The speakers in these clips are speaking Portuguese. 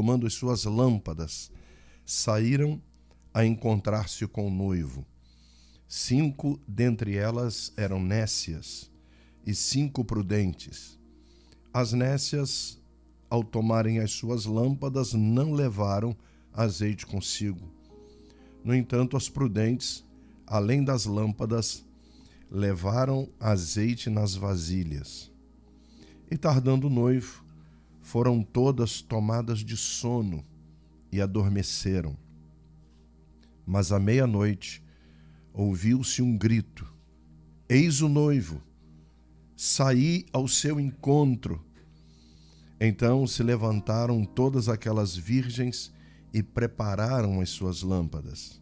tomando as suas lâmpadas, saíram a encontrar-se com o noivo. 5 dentre elas eram nécias e 5 prudentes. As nécias, ao tomarem as suas lâmpadas, não levaram azeite consigo. No entanto, as prudentes, além das lâmpadas, levaram azeite nas vasilhas. E tardando o noivo, foram todas tomadas de sono e adormeceram. Mas à meia-noite ouviu-se um grito: eis o noivo, saí ao seu encontro. Então se levantaram todas aquelas virgens e prepararam as suas lâmpadas.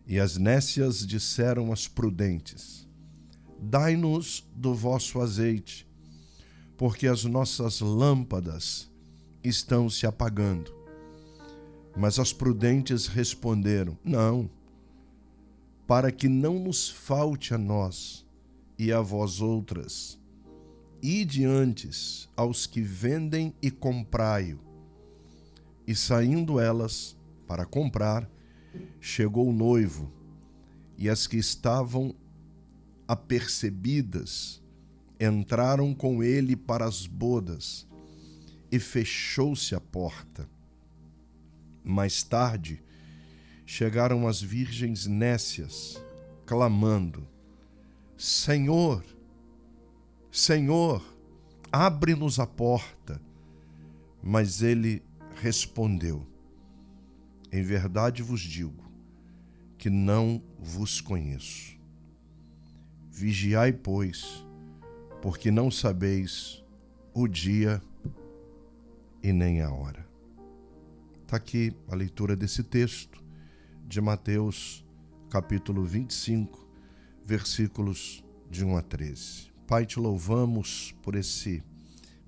E as nécias disseram às prudentes: dai-nos do vosso azeite, porque as nossas lâmpadas estão se apagando. Mas as prudentes responderam: não, para que não nos falte a nós e a vós outras, ide antes aos que vendem e comprai-o. E saindo elas para comprar, chegou o noivo, e as que estavam apercebidas entraram com ele para as bodas, e fechou-se a porta. Mais tarde, chegaram as virgens nécias, clamando: Senhor, Senhor, abre-nos a porta. Mas ele respondeu: em verdade vos digo que não vos conheço. Vigiai, pois, porque não sabeis o dia e nem a hora. Está aqui a leitura desse texto de Mateus, capítulo 25, versículos de 1 a 13. Pai, te louvamos por esse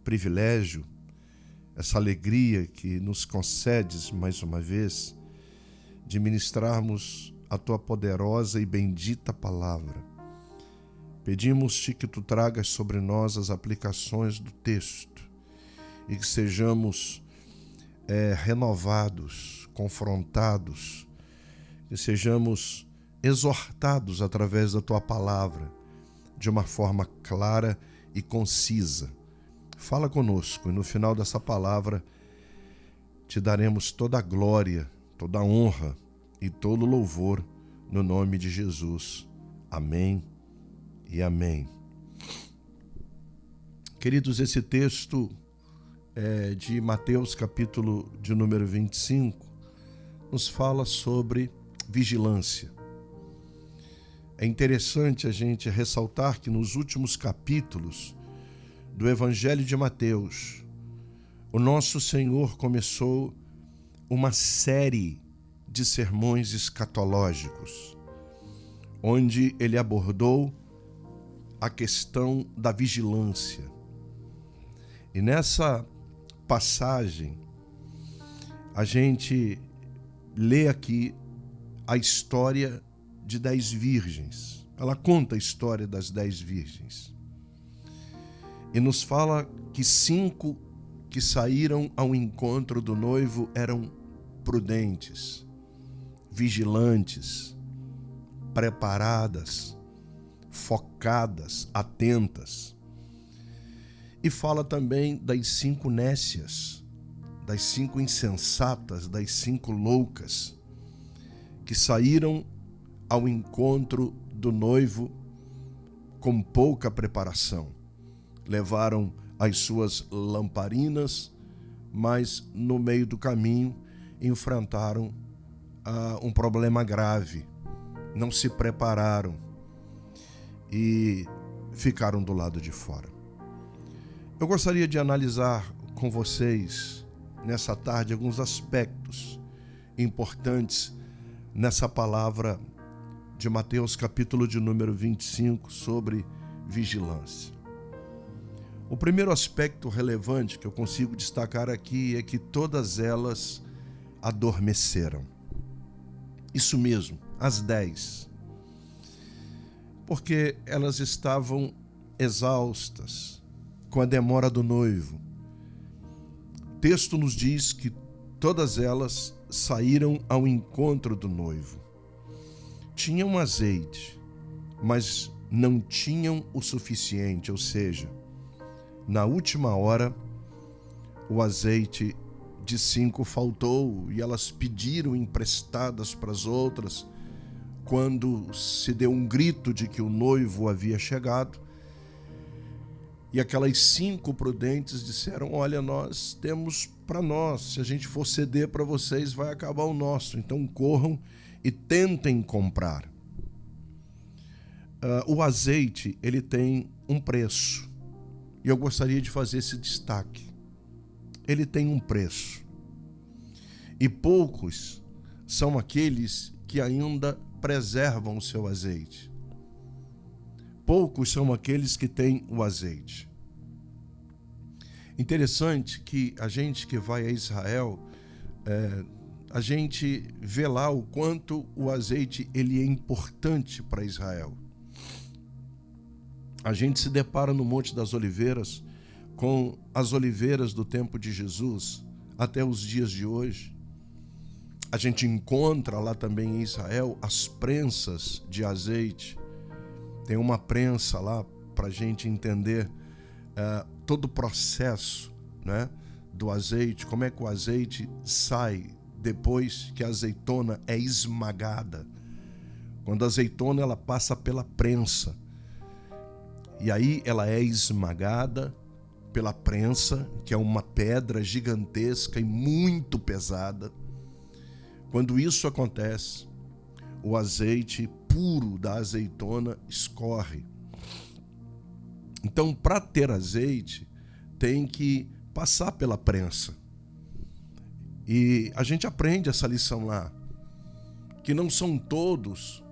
privilégio, essa alegria que nos concedes mais uma vez de ministrarmos a tua poderosa e bendita palavra. Pedimos-te que tu tragas sobre nós as aplicações do texto e que sejamos renovados, confrontados, que sejamos exortados através da tua palavra de uma forma clara e concisa. Fala conosco e no final dessa palavra te daremos toda a glória, toda a honra e todo o louvor no nome de Jesus. Amém e amém. Queridos, esse texto de Mateus, capítulo de número 25, nos fala sobre vigilância. É interessante a gente ressaltar que nos últimos capítulos do Evangelho de Mateus, o nosso Senhor começou uma série de sermões escatológicos, onde ele abordou a questão da vigilância. E nessa passagem, a gente lê aqui a história de 10 virgens. Ela conta a história das 10 virgens. E nos fala que 5 que saíram ao encontro do noivo eram prudentes, vigilantes, preparadas, focadas, atentas. E fala também das 5 nécias, das 5 insensatas, das 5 loucas, que saíram ao encontro do noivo com pouca preparação. Levaram as suas lamparinas, mas no meio do caminho enfrentaram um problema grave. Não se prepararam e ficaram do lado de fora. Eu gostaria de analisar com vocês nessa tarde alguns aspectos importantes nessa palavra de Mateus, capítulo de número 25, sobre vigilância. O primeiro aspecto relevante que eu consigo destacar aqui é que todas elas adormeceram. Isso mesmo, as 10. Porque elas estavam exaustas com a demora do noivo. O texto nos diz que todas elas saíram ao encontro do noivo. Tinham azeite, mas não tinham o suficiente, ou seja, na última hora, o azeite de 5 faltou e elas pediram emprestadas para as outras. Quando se deu um grito de que o noivo havia chegado, e aquelas 5 prudentes disseram: olha, nós temos para nós, se a gente for ceder para vocês, vai acabar o nosso, então corram e tentem comprar. O azeite, ele tem um preço, e eu gostaria de fazer esse destaque. Ele tem um preço, e poucos são aqueles que ainda preservam o seu azeite. Poucos são aqueles que têm o azeite. Interessante que a gente que vai a Israel, a gente vê lá o quanto o azeite ele é importante para Israel. A gente se depara no Monte das Oliveiras com as oliveiras do tempo de Jesus até os dias de hoje. A gente encontra lá também em Israel as prensas de azeite. Tem uma prensa lá para a gente entender todo o processo, né, do azeite, como é que o azeite sai depois que a azeitona é esmagada. Quando a azeitona ela passa pela prensa, e aí ela é esmagada pela prensa, que é uma pedra gigantesca e muito pesada. Quando isso acontece, o azeite puro da azeitona escorre. Então, para ter azeite, tem que passar pela prensa. E a gente aprende essa lição lá, que não são todos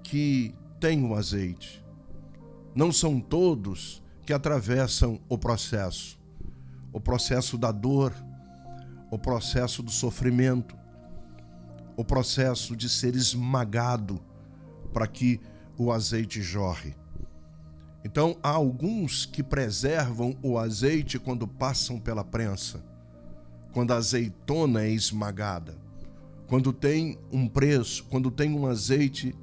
que têm o azeite. Não são todos que atravessam o processo da dor, o processo do sofrimento, o processo de ser esmagado para que o azeite jorre. Então, há alguns que preservam o azeite quando passam pela prensa, quando a azeitona é esmagada, quando tem um preço, quando tem um azeite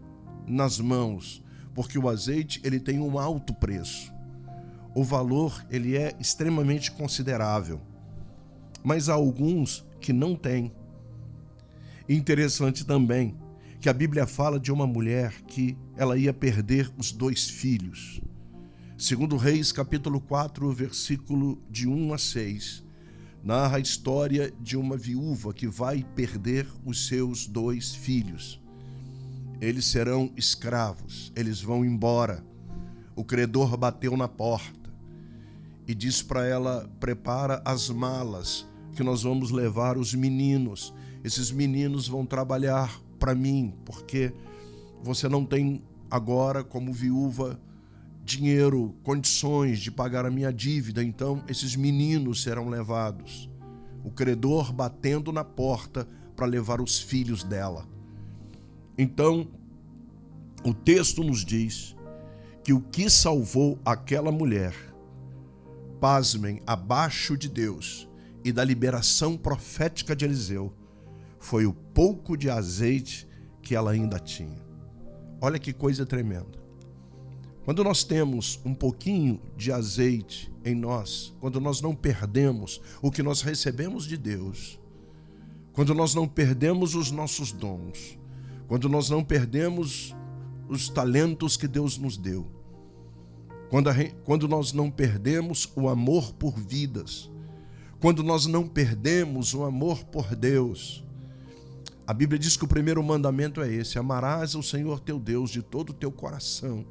nas mãos, porque o azeite ele tem um alto preço. O valor ele é extremamente considerável, mas há alguns que não têm. Interessante também que a Bíblia fala de uma mulher que ela ia perder os 2 filhos. Segundo Reis, capítulo 4, versículo de 1 a 6, narra a história de uma viúva que vai perder os seus 2 filhos. Eles serão escravos, eles vão embora. O credor bateu na porta e disse para ela: prepara as malas que nós vamos levar os meninos. Esses meninos vão trabalhar para mim, porque você não tem agora, como viúva, dinheiro, condições de pagar a minha dívida, então esses meninos serão levados. O credor batendo na porta para levar os filhos dela. Então, o texto nos diz que o que salvou aquela mulher, pasmem, abaixo de Deus e da liberação profética de Eliseu, foi o pouco de azeite que ela ainda tinha. Olha que coisa tremenda. Quando nós temos um pouquinho de azeite em nós, quando nós não perdemos o que nós recebemos de Deus, quando nós não perdemos os nossos dons, quando nós não perdemos os talentos que Deus nos deu, quando nós não perdemos o amor por vidas, quando nós não perdemos o amor por Deus. A Bíblia diz que o primeiro mandamento é esse: amarás o Senhor teu Deus de todo o teu coração,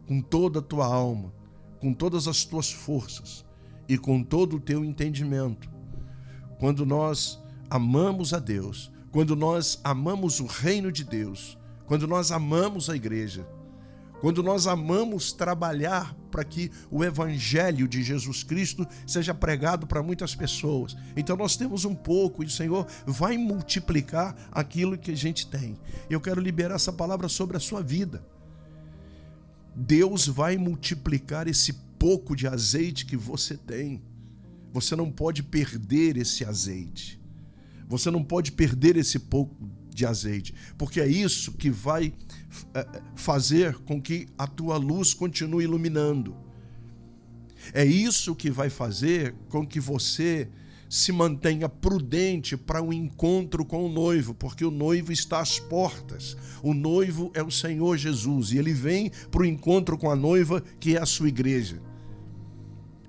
com toda a tua alma, com todas as tuas forças e com todo o teu entendimento. Quando nós amamos a Deus, quando nós amamos o reino de Deus, quando nós amamos a igreja, quando nós amamos trabalhar para que o evangelho de Jesus Cristo seja pregado para muitas pessoas, então nós temos um pouco e o Senhor vai multiplicar aquilo que a gente tem. Eu quero liberar essa palavra sobre a sua vida. Deus vai multiplicar esse pouco de azeite que você tem. Você não pode perder esse azeite. Você não pode perder esse pouco de azeite, porque é isso que vai fazer com que a tua luz continue iluminando. É isso que vai fazer com que você se mantenha prudente para o encontro com o noivo, porque o noivo está às portas. O noivo é o Senhor Jesus e ele vem para o encontro com a noiva, que é a sua igreja.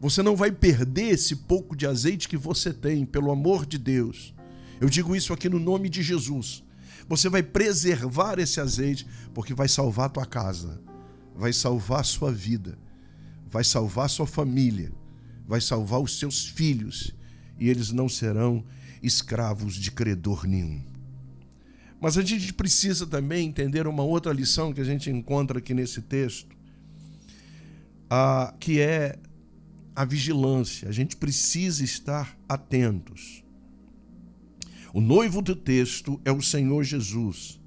Você não vai perder esse pouco de azeite que você tem, pelo amor de Deus. Eu digo isso aqui no nome de Jesus. Você vai preservar esse azeite, porque vai salvar a tua casa, vai salvar a sua vida, vai salvar a sua família, vai salvar os seus filhos, e eles não serão escravos de credor nenhum. Mas a gente precisa também entender uma outra lição que a gente encontra aqui nesse texto, que é a vigilância. A gente precisa estar atentos. O noivo do texto é o Senhor Jesus,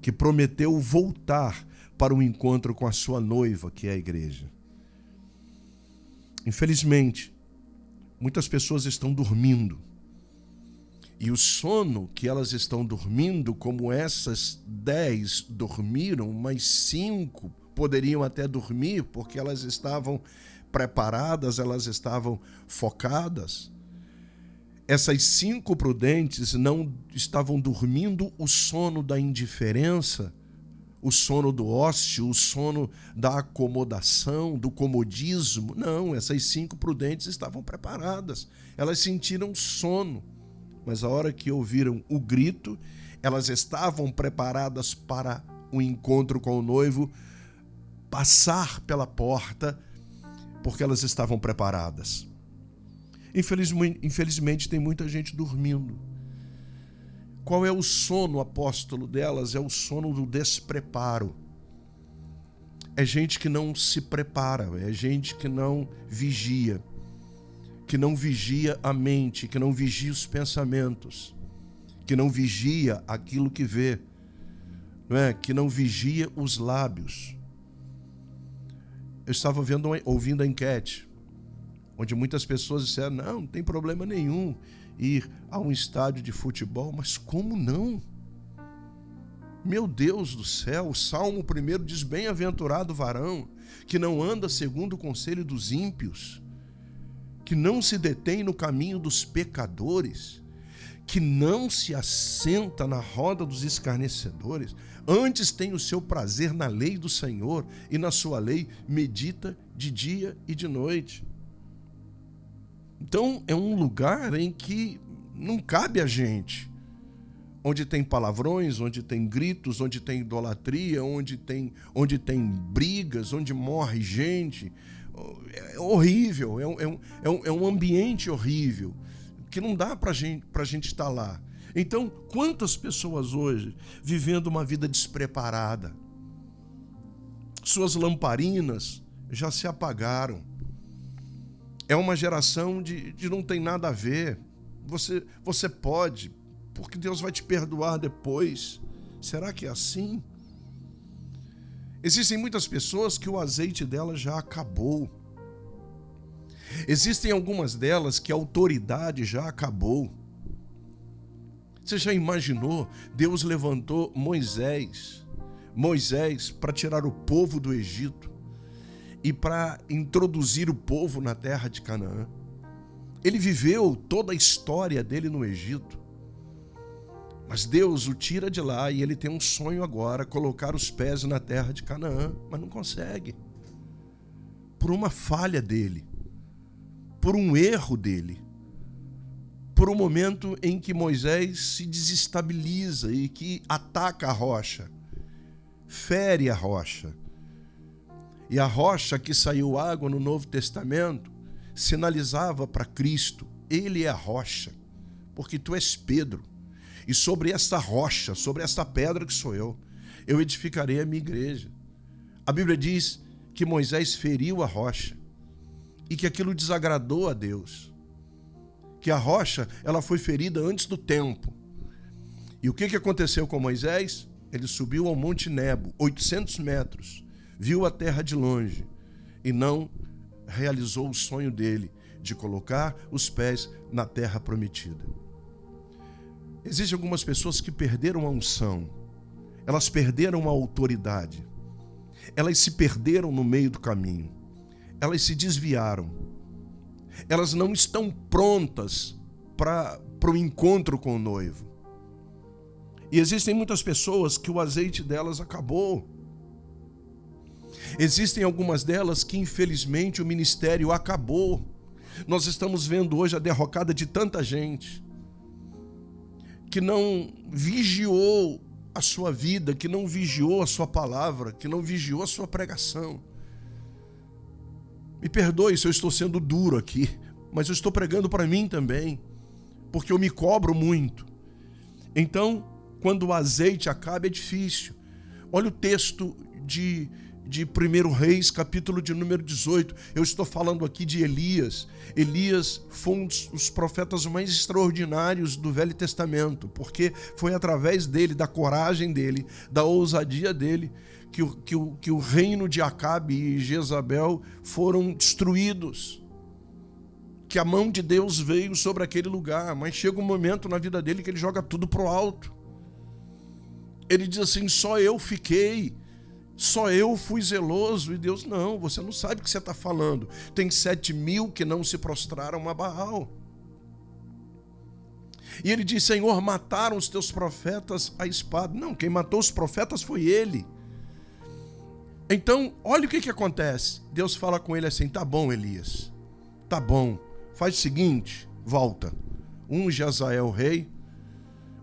que prometeu voltar para o encontro com a sua noiva, que é a igreja. Infelizmente, muitas pessoas estão dormindo. E o sono que elas estão dormindo, como essas 10 dormiram, mas 5 poderiam até dormir, porque elas estavam preparadas, elas estavam focadas. Essas 5 prudentes não estavam dormindo o sono da indiferença, o sono do ócio, o sono da acomodação, do comodismo. Não, essas 5 prudentes estavam preparadas. Elas sentiram sono, mas a hora que ouviram o grito, elas estavam preparadas para o encontro com o noivo, passar pela porta, porque elas estavam preparadas. Infelizmente tem muita gente dormindo. Qual é o sono, apóstolo, delas? É o sono do despreparo. É gente que não se prepara, é gente que não vigia a mente, que não vigia os pensamentos, que não vigia aquilo que vê, não é? Que não vigia os lábios. Eu estava ouvindo a enquete, onde muitas pessoas disseram, não tem problema nenhum ir a um estádio de futebol, mas como não? Meu Deus do céu, o Salmo 1 diz, bem-aventurado o varão, que não anda segundo o conselho dos ímpios, que não se detém no caminho dos pecadores, que não se assenta na roda dos escarnecedores, antes tem o seu prazer na lei do Senhor, e na sua lei medita de dia e de noite. Então é um lugar em que não cabe a gente, onde tem palavrões, onde tem gritos, onde tem idolatria, onde tem brigas, onde morre gente. É horrível, é um ambiente horrível, que não dá para gente estar lá. Então, quantas pessoas hoje vivendo uma vida despreparada? Suas lamparinas já se apagaram. É uma geração de não tem nada a ver. Você pode, porque Deus vai te perdoar depois. Será que é assim? Existem muitas pessoas que o azeite delas já acabou. Existem algumas delas que a autoridade já acabou. Você já imaginou? Deus levantou Moisés para tirar o povo do Egito e para introduzir o povo na terra de Canaã. Ele viveu toda a história dele no Egito. Mas Deus o tira de lá e ele tem um sonho agora, colocar os pés na terra de Canaã, mas não consegue. Por uma falha dele, por um erro dele, por um momento em que Moisés se desestabiliza e que ataca a rocha, fere a rocha. E a rocha que saiu água no Novo Testamento sinalizava para Cristo, ele é a rocha, porque tu és Pedro. E sobre esta rocha, sobre esta pedra que sou eu edificarei a minha igreja. A Bíblia diz que Moisés feriu a rocha e que aquilo desagradou a Deus. Que a rocha, ela foi ferida antes do tempo. E o que aconteceu com Moisés? Ele subiu ao Monte Nebo, 800 metros, viu a terra de longe e não realizou o sonho dele de colocar os pés na terra prometida. Existem algumas pessoas que perderam a unção, elas perderam a autoridade, elas se perderam no meio do caminho, elas se desviaram, elas não estão prontas para o encontro com o noivo. E existem muitas pessoas que o azeite delas acabou. Existem algumas delas que infelizmente o ministério acabou. Nós estamos vendo hoje a derrocada de tanta gente que não vigiou a sua vida, que não vigiou a sua palavra, que não vigiou a sua pregação. Me perdoe se eu estou sendo duro aqui, mas eu estou pregando para mim também, porque eu me cobro muito. Então, quando o azeite acaba é difícil. Olha o texto de 1 Reis, capítulo de número 18. Eu estou falando aqui de Elias. Elias foi um dos profetas mais extraordinários do Velho Testamento, porque foi através dele, da coragem dele, da ousadia dele, que o reino de Acabe e Jezabel foram destruídos. Que a mão de Deus veio sobre aquele lugar, mas chega um momento na vida dele que ele joga tudo pro alto. Ele diz assim: só eu fiquei, só eu fui zeloso. E Deus: não, você não sabe o que você está falando. Tem 7.000 que não se prostraram a Baal. E ele diz: Senhor, mataram os teus profetas a espada. Não, quem matou os profetas foi ele. Então, olha o que acontece. Deus fala com ele assim: tá bom, Elias, tá bom, faz o seguinte, volta, unge Azael rei,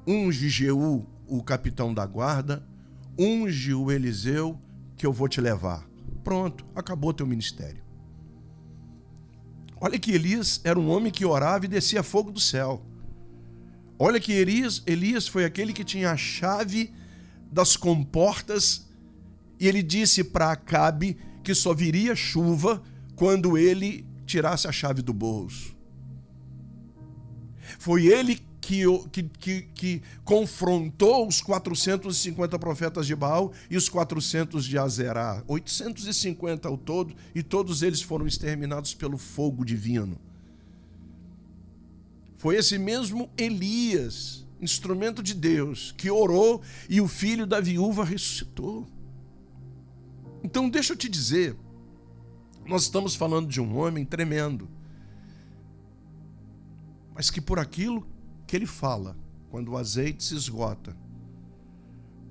unge Jeú o capitão da guarda, unge o Eliseu, que eu vou te levar. Pronto, acabou teu ministério. Olha que Elias era um homem que orava e descia fogo do céu. Olha que Elias foi aquele que tinha a chave das comportas, e ele disse para Acabe que só viria chuva quando ele tirasse a chave do bolso. Foi ele que confrontou os 450 profetas de Baal e os 400 de Azerá, 850 ao todo, e todos eles foram exterminados pelo fogo divino. Foi esse mesmo Elias, instrumento de Deus, que orou e o filho da viúva ressuscitou. Então deixa eu te dizer, nós estamos falando de um homem tremendo, mas que por aquilo que ele fala, quando o azeite se esgota,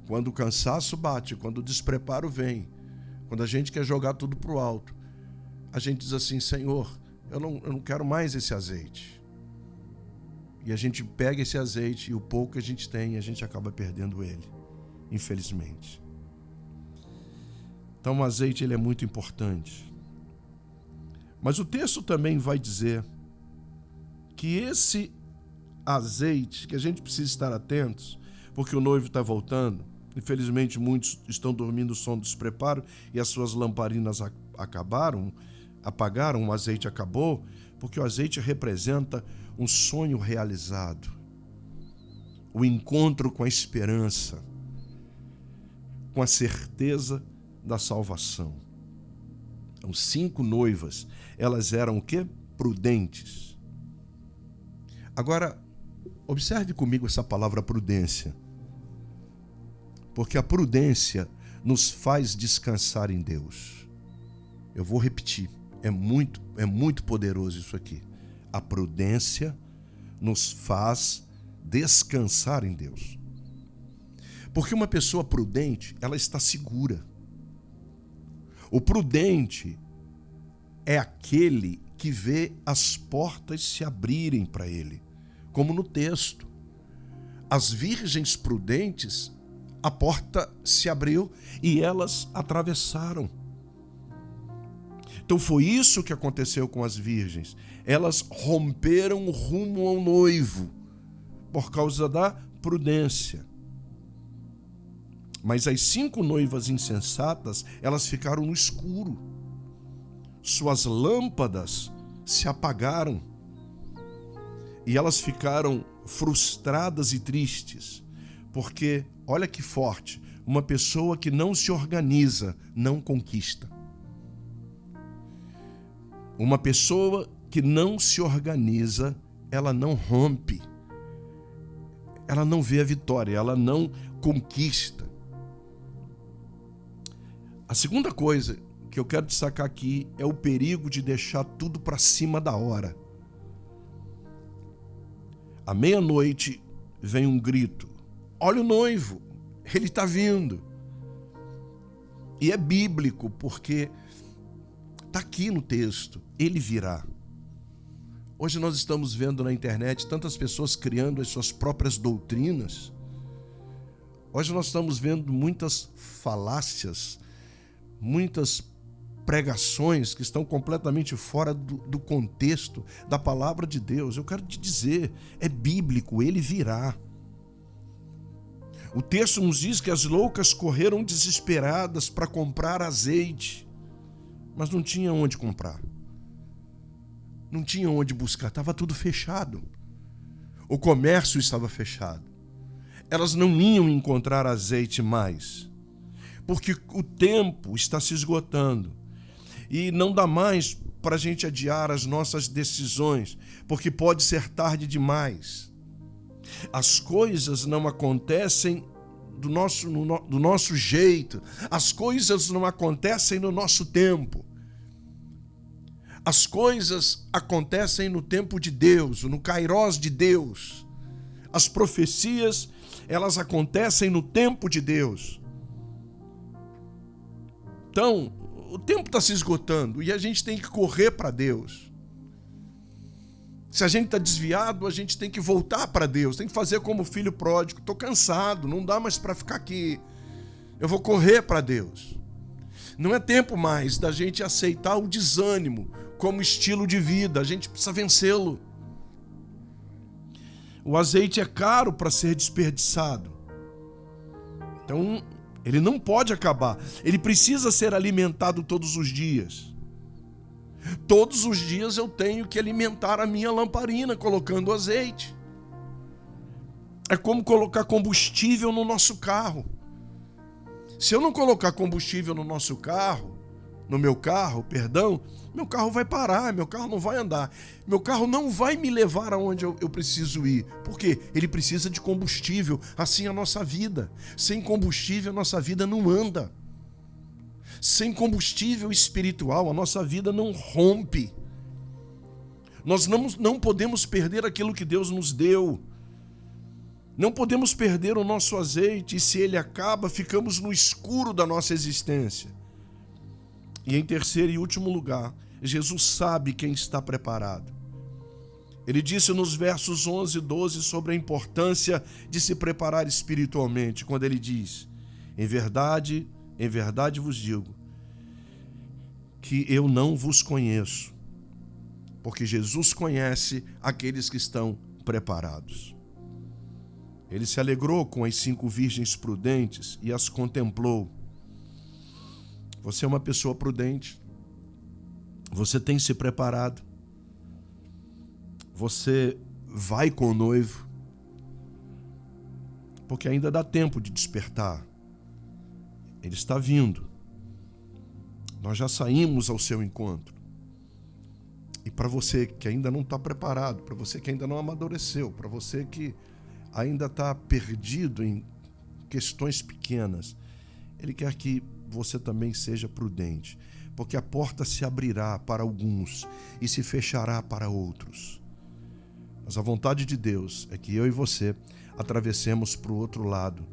quando o cansaço bate, quando o despreparo vem, quando a gente quer jogar tudo para o alto, a gente diz assim: Senhor, eu não quero mais esse azeite. E a gente pega esse azeite e o pouco que a gente tem, a gente acaba perdendo ele, infelizmente. Então o azeite ele é muito importante. Mas o texto também vai dizer que esse azeite, que a gente precisa estar atentos, porque o noivo está voltando. Infelizmente muitos estão dormindo o sono do despreparo e as suas lamparinas apagaram, o azeite acabou, porque o azeite representa um sonho realizado, o encontro com a esperança, com a certeza da salvação. Então, 5 noivas, elas eram o quê? Prudentes. Agora, observe comigo essa palavra prudência, porque a prudência nos faz descansar em Deus. Eu vou repetir, é muito poderoso isso aqui. A prudência nos faz descansar em Deus. Porque uma pessoa prudente, ela está segura. O prudente é aquele que vê as portas se abrirem para ele. Como no texto, as virgens prudentes, a porta se abriu e elas atravessaram. Então foi isso que aconteceu com as virgens. Elas romperam o rumo ao noivo por causa da prudência. Mas as 5 noivas insensatas, elas ficaram no escuro. Suas lâmpadas se apagaram. E elas ficaram frustradas e tristes, porque, olha que forte, uma pessoa que não se organiza não conquista. Uma pessoa que não se organiza, ela não rompe. ela não vê a vitória, ela não conquista. A segunda coisa que eu quero destacar aqui é o perigo de deixar tudo para cima da hora. À meia-noite vem um grito: olha o noivo, ele está vindo. E é bíblico, porque está aqui no texto, ele virá. Hoje nós estamos vendo na internet tantas pessoas criando as suas próprias doutrinas. Hoje nós estamos vendo muitas falácias, muitas pregações que estão completamente fora do contexto da palavra de Deus. Eu quero te dizer, é bíblico, ele virá. O texto nos diz que as loucas correram desesperadas para comprar azeite, mas não tinha onde comprar. Não tinha onde buscar, estava tudo fechado. O comércio estava fechado. Elas não iam encontrar azeite mais, porque o tempo está se esgotando. E não dá mais para a gente adiar as nossas decisões, porque pode ser tarde demais. As coisas não acontecem do nosso jeito, as coisas não acontecem no nosso tempo. As coisas acontecem no tempo de Deus, no kairós de Deus. As profecias, elas acontecem no tempo de Deus. Então, o tempo está se esgotando e a gente tem que correr para Deus. Se a gente está desviado, a gente tem que voltar para Deus, tem que fazer como o filho pródigo. Estou cansado, não dá mais para ficar aqui. Eu vou correr para Deus. Não é tempo mais da gente aceitar o desânimo como estilo de vida, a gente precisa vencê-lo. O azeite é caro para ser desperdiçado. Então, ele não pode acabar. Ele precisa ser alimentado todos os dias. Todos os dias eu tenho que alimentar a minha lamparina colocando azeite. É como colocar combustível no nosso carro. Se eu não colocar combustível no meu carro, meu carro vai parar, meu carro não vai andar. Meu carro não vai me levar aonde eu preciso ir. Por quê? Ele precisa de combustível. Assim a nossa vida. Sem combustível, a nossa vida não anda. Sem combustível espiritual, a nossa vida não rompe. Nós não podemos perder aquilo que Deus nos deu. Não podemos perder o nosso azeite, e se ele acaba, ficamos no escuro da nossa existência. E em terceiro e último lugar, Jesus sabe quem está preparado. Ele disse nos versos 11 e 12 sobre a importância de se preparar espiritualmente, quando ele diz: em verdade vos digo, que eu não vos conheço, porque Jesus conhece aqueles que estão preparados. Ele se alegrou com as 5 virgens prudentes e as contemplou. Você é uma pessoa prudente. Você tem se preparado. Você vai com o noivo. Porque ainda dá tempo de despertar. Ele está vindo. Nós já saímos ao seu encontro. E para você que ainda não está preparado, para você que ainda não amadureceu, para você que ainda está perdido em questões pequenas, ele quer que você também seja prudente, porque a porta se abrirá para alguns e se fechará para outros. Mas a vontade de Deus é que eu e você atravessemos para o outro lado.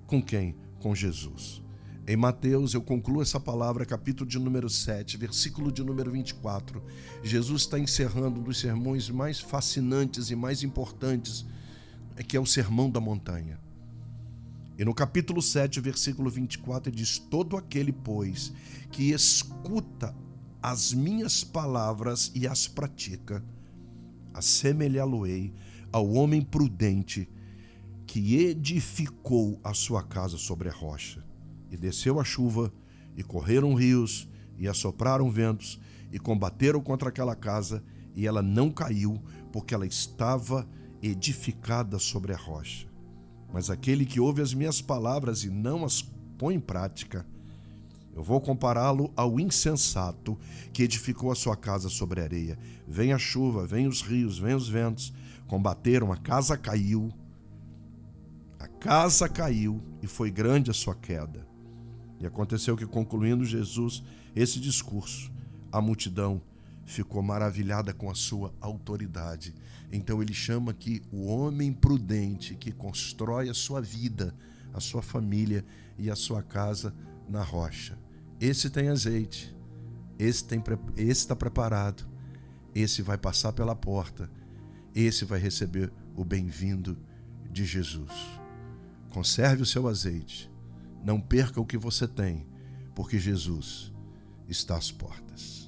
Com quem? Com Jesus. Em Mateus, eu concluo essa palavra, capítulo de número 7, versículo de número 24. Jesus está encerrando um dos sermões mais fascinantes e mais importantes, que é o Sermão da Montanha. E no capítulo 7, versículo 24, ele diz: todo aquele, pois, que escuta as minhas palavras e as pratica, assemelhá-lo-ei ao homem prudente que edificou a sua casa sobre a rocha. E desceu a chuva, e correram rios, e assopraram ventos, e combateram contra aquela casa, e ela não caiu, porque ela estava edificada sobre a rocha. Mas aquele que ouve as minhas palavras e não as põe em prática, eu vou compará-lo ao insensato que edificou a sua casa sobre a areia. Vem a chuva, vem os rios, vem os ventos, combateram, a casa caiu, casa caiu e foi grande a sua queda. E aconteceu que, concluindo Jesus esse discurso, a multidão ficou maravilhada com a sua autoridade. Então ele chama aqui o homem prudente que constrói a sua vida, a sua família e a sua casa na rocha. Esse tem azeite, esse está preparado, esse vai passar pela porta, esse vai receber o bem-vindo de Jesus. Conserve o seu azeite, não perca o que você tem, porque Jesus está às portas.